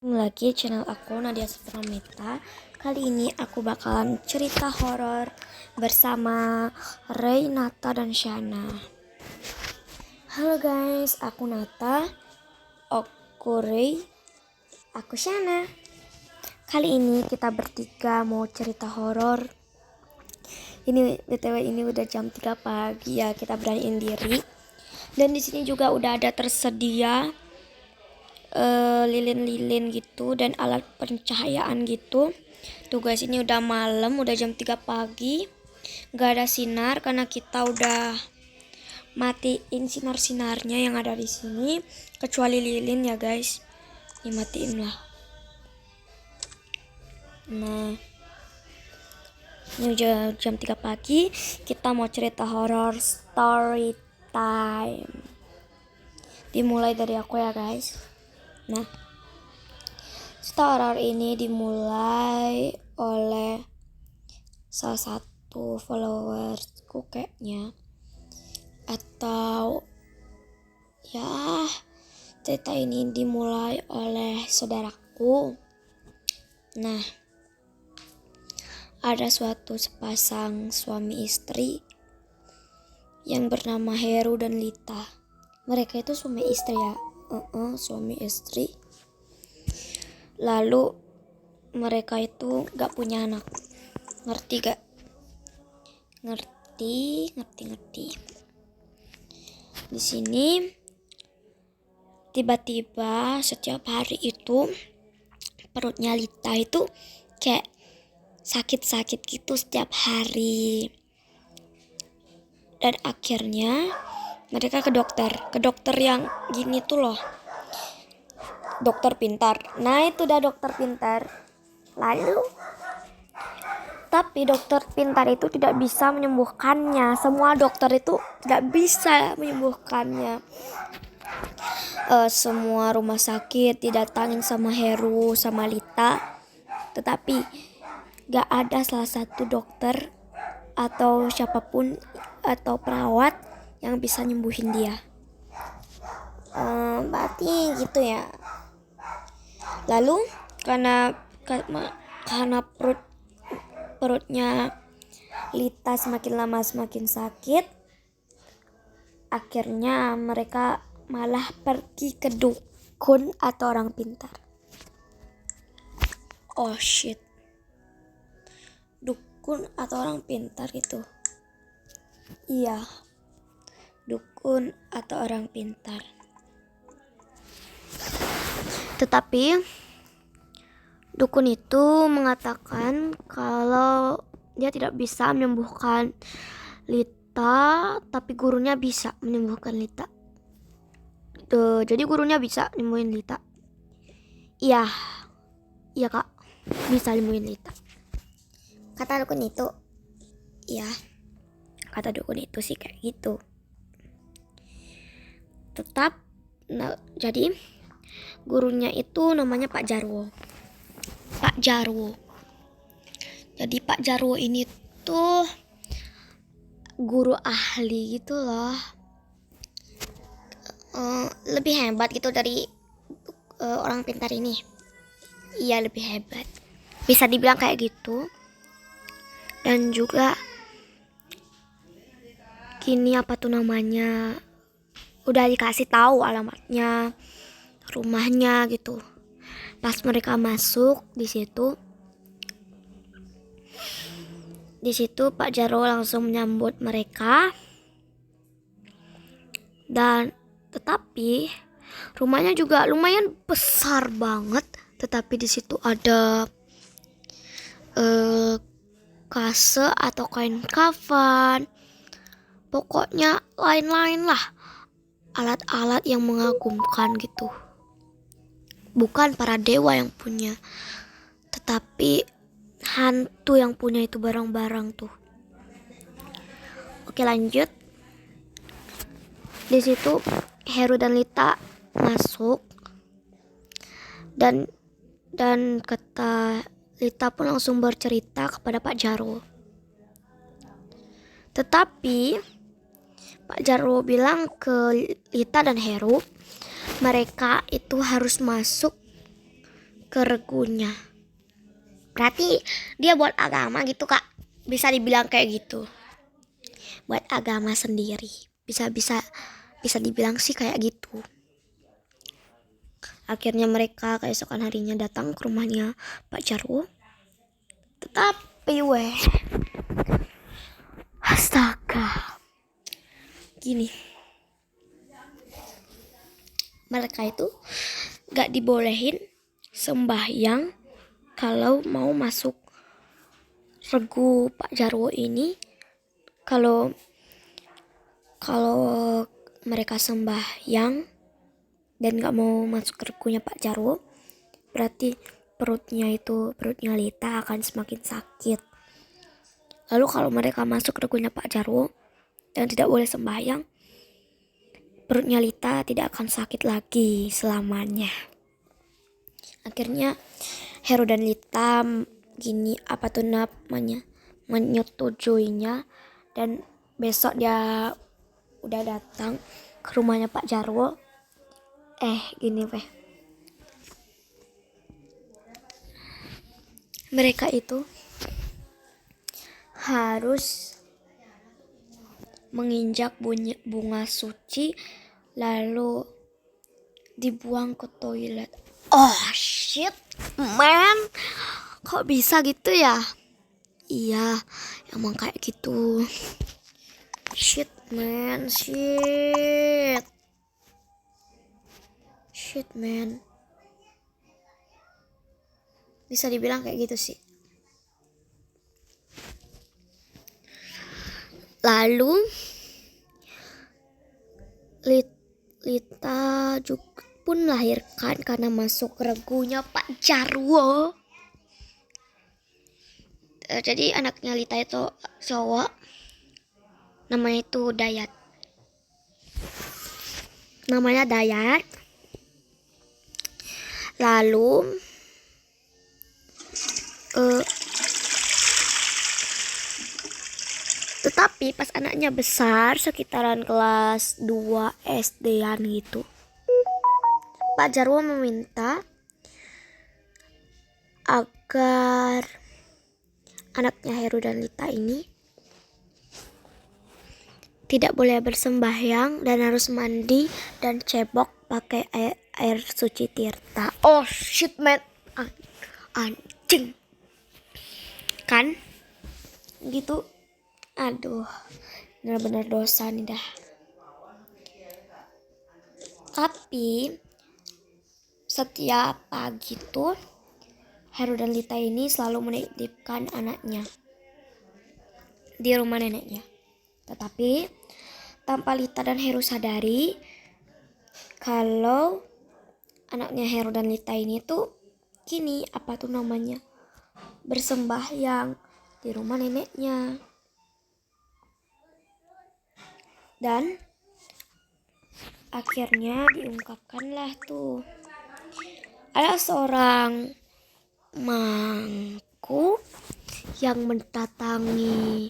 Lagi channel aku Nadia Supramita. Kali ini aku bakalan cerita horor bersama Ray, Nata, dan Shana. Halo guys, aku Nata, aku Ray, aku Shana. Kali ini kita bertiga mau cerita horor. Ini BTW ini udah jam 3 pagi ya, kita beraniin diri. Dan di sini juga udah ada tersedia lilin-lilin gitu dan alat pencahayaan gitu. Tuh guys, ini udah malam, udah jam 3 pagi. Gak ada sinar karena kita udah matiin sinar-sinarnya yang ada di sini, kecuali lilin ya guys. Ini matiin lah. Nah, ini udah jam 3 pagi. Kita mau cerita horor story time. Dimulai dari aku ya guys. Nah, cerita horor ini dimulai oleh salah satu followersku kayaknya, atau ya cerita ini dimulai oleh saudaraku. Nah, ada suatu sepasang suami istri yang bernama Heru dan Lita. Mereka itu suami istri ya, suami istri. Lalu mereka itu gak punya anak. Ngerti gak? Ngerti. Di sini tiba-tiba setiap hari itu perutnya Lita itu kayak sakit-sakit gitu setiap hari. Dan akhirnya mereka ke dokter yang gini tuh loh, dokter pintar. Nah, itu udah dokter pintar. Lalu tapi dokter pintar itu tidak bisa menyembuhkannya. Semua dokter itu tidak bisa menyembuhkannya. Semua rumah sakit didatangin sama Heru sama Lita, tetapi gak ada salah satu dokter atau siapapun atau perawat yang bisa nyembuhin dia. Berarti gitu ya. Lalu karena perutnya Lita semakin lama semakin sakit, akhirnya mereka malah pergi ke dukun atau orang pintar. Oh shit, dukun atau orang pintar itu? Iya, dukun atau orang pintar. Tetapi dukun itu mengatakan kalau dia tidak bisa menyembuhkan Lita, tapi gurunya bisa menyembuhkan Lita. Jadi gurunya bisa nyembuhin Lita. Iya kak, bisa nyembuhin Lita. Kata dukun itu, iya. Kata dukun itu sih kayak gitu. Jadi gurunya itu namanya Pak Jarwo. Jadi Pak Jarwo ini tuh guru ahli gitu loh. Lebih hebat gitu dari orang pintar ini. Iya, lebih hebat. Bisa dibilang kayak gitu. Dan juga kini apa tuh namanya, udah dikasih tahu alamatnya, rumahnya gitu. Pas mereka masuk di situ Pak Jarwo langsung menyambut mereka. Dan tetapi rumahnya juga lumayan besar banget. Tetapi di situ ada kase atau kain kafan. Pokoknya lain-lain lah, alat-alat yang mengagumkan gitu. Bukan para dewa yang punya, tetapi hantu yang punya itu barang-barang tuh. Oke, lanjut. Di situ Heru dan Lita masuk, dan kata Lita pun langsung bercerita kepada Pak Jarwo. Tetapi Pak Jarwo bilang ke Lita dan Heru, mereka itu harus masuk ke regunya. Berarti dia buat agama gitu kak, bisa dibilang kayak gitu. Buat agama sendiri, bisa dibilang sih kayak gitu. Akhirnya mereka keesokan harinya datang ke rumahnya Pak Jarwo. Tetapi astaga, gini, mereka itu gak dibolehin sembahyang kalau mau masuk regu Pak Jarwo ini. Kalau mereka sembahyang dan gak mau masuk regunya Pak Jarwo, berarti perutnya Lita akan semakin sakit. Lalu kalau mereka masuk regunya Pak Jarwo dan tidak boleh sembahyang, perutnya Lita tidak akan sakit lagi selamanya. Akhirnya Heru dan Lita menyetujuinya, dan besok dia udah datang ke rumahnya Pak Jarwo. Mereka itu harus menginjak bunga suci lalu dibuang ke toilet. Oh shit man, kok bisa gitu ya? Iya, emang kayak gitu. Shit man. Bisa dibilang kayak gitu sih. Lalu Lita juga pun melahirkan karena masuk regunya Pak Jarwo. Jadi anaknya Lita itu cowok, namanya Dayat. Lalu tetapi pas anaknya besar, sekitaran kelas 2 SD-an gitu, Pak Jarwo meminta agar anaknya Heru dan Lita ini tidak boleh bersembahyang dan harus mandi dan cebok pakai air suci tirta. Oh shit man, anjing kan gitu. Aduh, benar-benar dosa nih dah. Tapi setiap pagi tuh Heru dan Lita ini selalu menitipkan anaknya di rumah neneknya. Tetapi tanpa Lita dan Heru sadari kalau anaknya Heru dan Lita ini tuh bersembahyang di rumah neneknya. Dan akhirnya diungkapkanlah tuh, ada seorang mangku yang mendatangi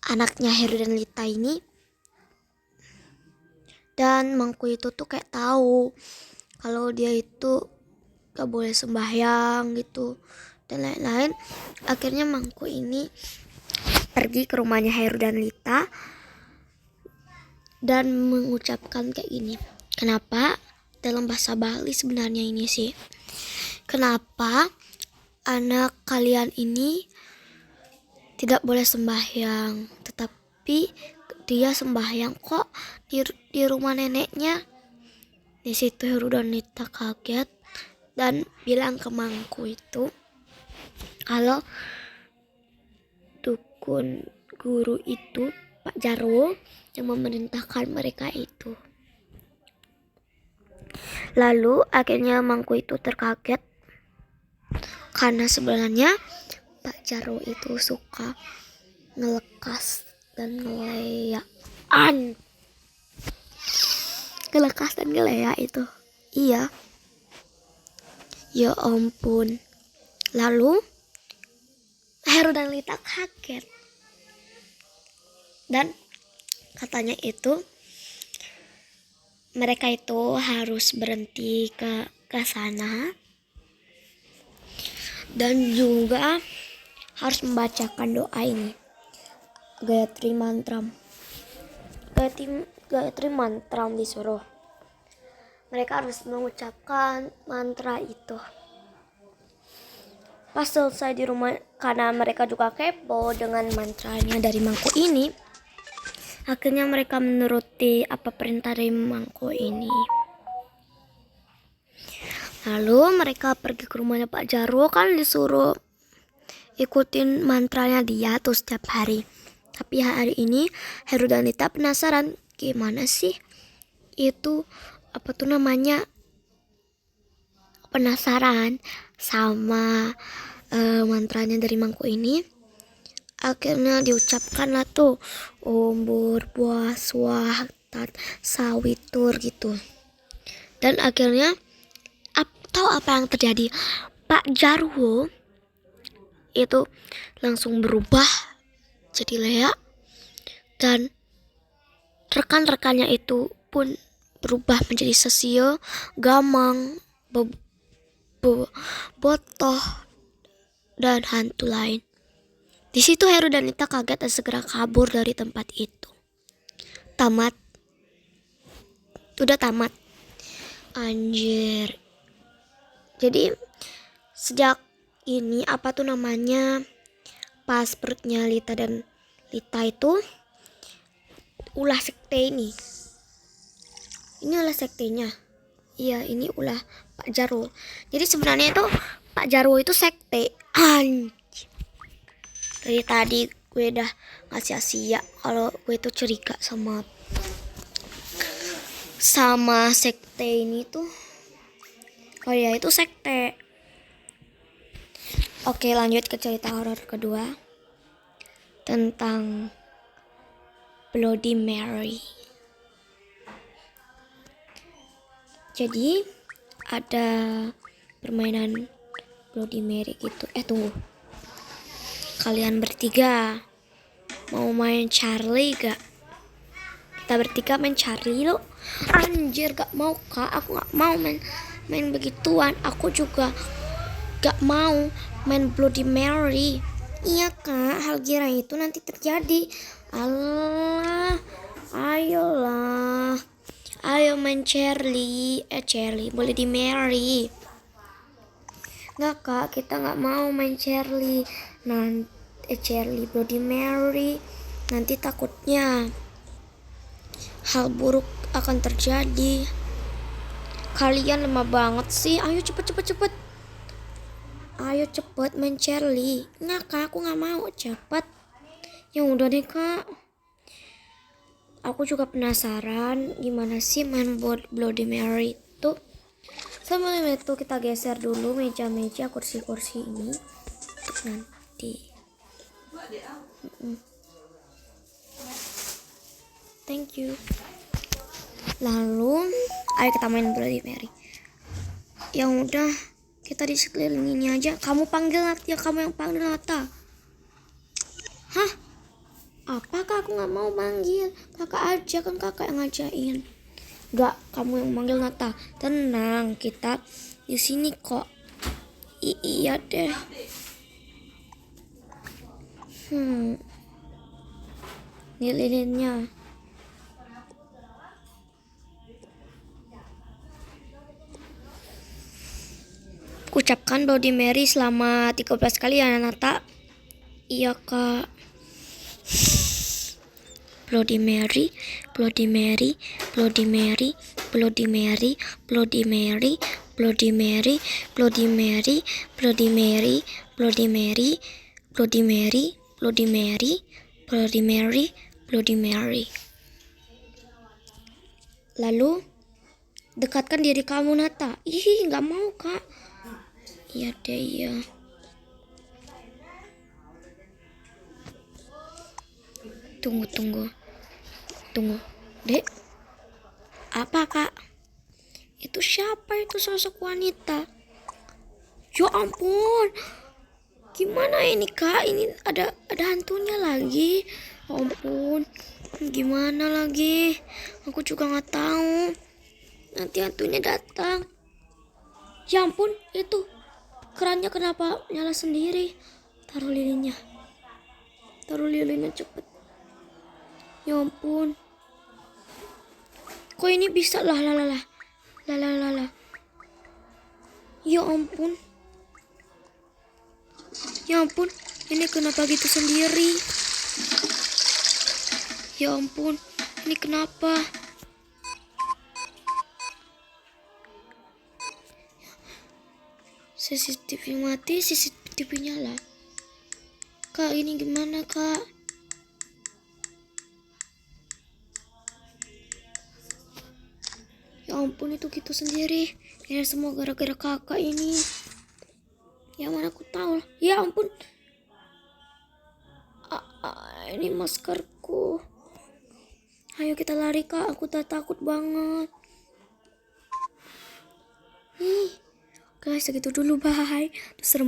anaknya Heru dan Lita ini, dan mangku itu tuh kayak tahu kalau dia itu gak boleh sembahyang gitu dan lain-lain. Akhirnya mangku ini pergi ke rumahnya Heru dan Lita dan mengucapkan kayak gini. Kenapa, dalam bahasa Bali sebenarnya ini sih, kenapa anak kalian ini tidak boleh sembahyang, tetapi dia sembahyang kok di rumah neneknya? Di situ Heru dan Lita kaget dan bilang ke mangku itu kalau dukun guru itu Pak Jarwo yang memerintahkan mereka itu. Lalu akhirnya mangku itu terkaget karena sebenarnya Pak Jarwo itu suka ngelekas dan ngeleya itu. Iya, ya ampun. Lalu Heru dan Lita kaget dan katanya itu mereka itu harus berhenti ke sana Dan juga harus membacakan doa ini, Gayatri Mantram. Gayatri Mantram disuruh. Mereka harus mengucapkan mantra itu. Pas selesai di rumah, karena mereka juga kepo dengan mantranya dari mangkuk ini, akhirnya mereka menuruti apa perintah dari mangkuk ini. Lalu mereka pergi ke rumahnya Pak Jarwo, kan disuruh ikutin mantranya dia tuh setiap hari. Tapi hari ini Heru dan Nita penasaran gimana sih itu penasaran sama mantranya dari mangkuk ini. Akhirnya diucapkan lah tuh Om Burbuah Swah Tat Sawitur gitu. Dan akhirnya tahu apa yang terjadi? Pak Jarwo itu langsung berubah jadi leak, dan rekan-rekannya itu pun berubah menjadi sesio, gamang, botoh, dan hantu lain. Di situ Heru dan Nita kaget dan segera kabur dari tempat itu. Udah tamat. Anjir. Jadi sejak ini pas perutnya Lita itu ulah sekte ini. Ini ulah sektenya. Iya, ini ulah Pak Jarwo. Jadi sebenarnya itu Pak Jarwo itu sekte. Dari tadi gue udah ngasih asia kalau gue itu curiga sama sekte ini tuh. Oh ya, itu sekte. Oke, lanjut ke cerita horor kedua tentang Bloody Mary. Jadi ada permainan Bloody Mary gitu. Tunggu. Kalian bertiga mau main Charlie gak? Kita bertiga main Charlie lo. Anjir, gak mau kak. Aku gak mau main begituan. Aku juga gak mau main Bloody Mary. Iya kak, hal gila itu nanti terjadi. Allah, ayolah, ayo main Charlie, Bloody Mary. Nggak kak, kita nggak mau main Charlie. Charlie Bloody Mary. Nanti takutnya hal buruk akan terjadi. Kalian lemah banget sih. Ayo cepet. Ayo cepet main Charlie. Nggak kak, aku nggak mau. Cepet. Ya udah deh kak. Aku juga penasaran gimana sih main Bloody Mary itu. Sebelum itu kita geser dulu meja-meja, kursi-kursi ini untuk nanti. Thank you. Lalu ayo kita main Bloody Mary. Ya udah, kita di sekeliling ini aja. Kamu panggil Nata, kamu yang panggil Nata. Hah? Apakah aku nggak mau manggil? Kakak aja, kan kakak yang ngajain. Enggak, kamu yang manggil Nata. Tenang, kita di sini kok. Iya deh. Ini lilinnya. Ucapkan Bloody Mary selama 13 kali ya Nata. Iya kak. Bloody Mary, Bloody Mary, Bloody Mary, Bloody Mary, Bloody Mary, Bloody Mary, Bloody Mary, Bloody Mary, Bloody Mary, Bloody Mary, Bloody Mary, Bloody Mary, Bloody Mary. Lalu dekatkan diri kamu Nata. Ih, nggak mau kak. Iya deh ya. Tunggu. Dek. Apa kak? Itu siapa itu sosok wanita? Ya ampun. Gimana ini kak? Ini ada hantunya lagi. Ya ampun. Gimana lagi? Aku juga nggak tahu. Nanti hantunya datang. Ya ampun, itu Kerannya kenapa nyala sendiri? Taruh lilinnya. Taruh lilinnya cepet. Ya ampun. Kok ini bisa lah. Ya ampun. Ya ampun. Ini kenapa gitu sendiri? Ya ampun. Ini kenapa? CCTV mati, CCTV nyala. Kak, ini gimana, Kak? Ya ampun, itu gitu sendiri. Ini semua gara-gara kakak ini. Ya mana aku tahu. Ya ampun. Ini maskerku. Ayo kita lari, Kak. Aku takut banget. Guys, segitu dulu. Bye. Serem.